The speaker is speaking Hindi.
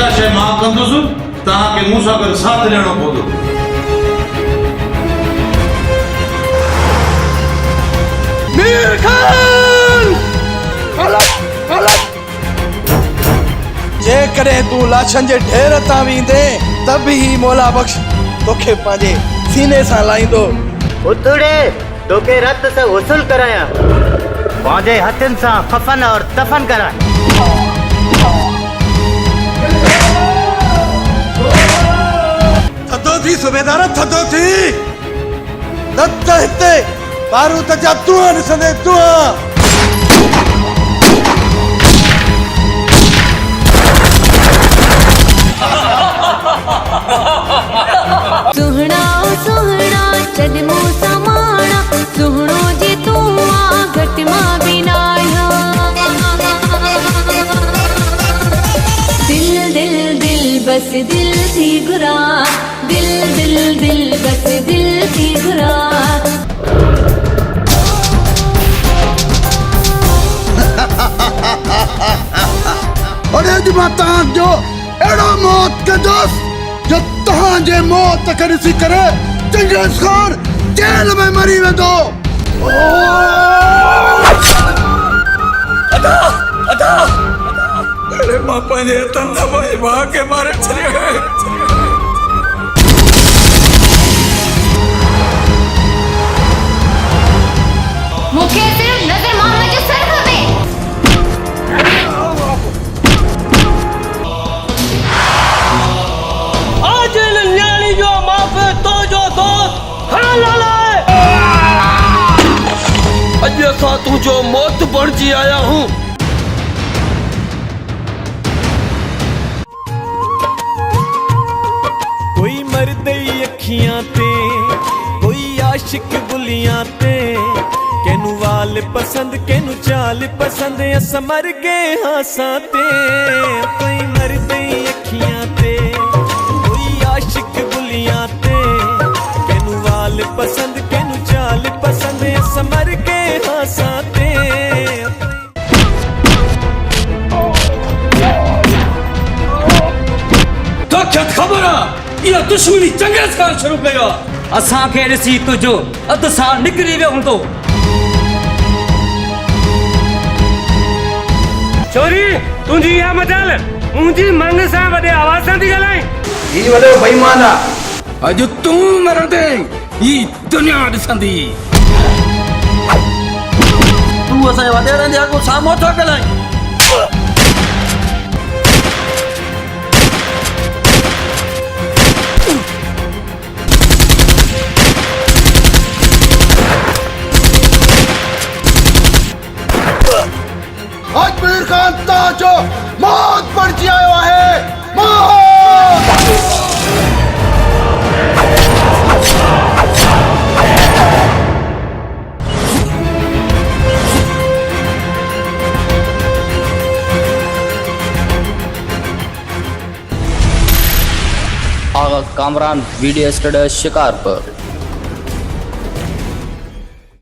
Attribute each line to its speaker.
Speaker 1: जेका शइ मां कंदुसि तव्हांखे मूं सां गॾु साथ ॾियणो पवंदो।
Speaker 2: मीर खान जेकॾहिं तूं लाशनि जे ढेर तां वेंदे त बि ही मौला बख्श तोखे पंहिंजे सीने सां लाहींदो।
Speaker 3: उतड़े तोखे रत से वसूल कराया, पंहिंजे हथनि सां कफन और दफन कराया।
Speaker 2: थधो थी सुबेदार, थधो थी। दत्त हिते बारूद जा धुआं ॾिसंदे धुआं।
Speaker 4: सुहणा सुहणा चद मूं समाणा, सुहणो जे तूं आ घट मां बिना आया। दिल दिल दिल बस दिल थी घुरा, दिल दिल दिल बस दिल थी घुरा।
Speaker 2: और अॼु मां तव्हांजो अहिड़ो मौत कंदुसि जो तव्हांजे मौत खे ॾिसी करे चंगेज़ खान जेल में मरी वेंदो। अरे मां पंहिंजे हथनि सां पंहिंजे भाउ खे मारे छॾियो।
Speaker 4: मूंखे सिर्फ नज़र मोहम्मद जो सर खपे।
Speaker 5: आज न्याणी जो माफ़ तो जो दोस्त खड़ा लाला। अॼु असां तुंहिंजो मौत बणिजी आया हूं।
Speaker 6: कोई मरदई अखियां ते, कोई आशिक बुलियां ते, केनू वाल पसंद केनू चाल पसंद, अस मर गए हासां ते। कोई मरदई अखियां ते, कोई आशिक बुलियां ते, केनू वाल पसंद केनू चाल पसंद, अस मर गए हासां ते।
Speaker 5: तोखे ख़बर आहे इहा दुश्मनी चंगेज़ खान शुरू कयो। असांखे ॾिसी तुंहिंजो अधु सां निकिरी वियो हूंदो। छोरी तुंहिंजी इहा मजाल मुंहिंजी मंग सां वॾे आवाज़ सां थी ॻाल्हाए।
Speaker 2: ही वॾो बेईमान आहे। अॼु तूं मरंदे ही दुनिया ॾिसंदी।
Speaker 5: तूं असांजे वॾेरनि जे अॻु साम्हूं थो ॻाल्हाए।
Speaker 2: आज मीर खान ताजो मौत बणिजी आयो आहे। मौत
Speaker 7: आगा कामरान वीडियो स्टूडियो शिकारपुर।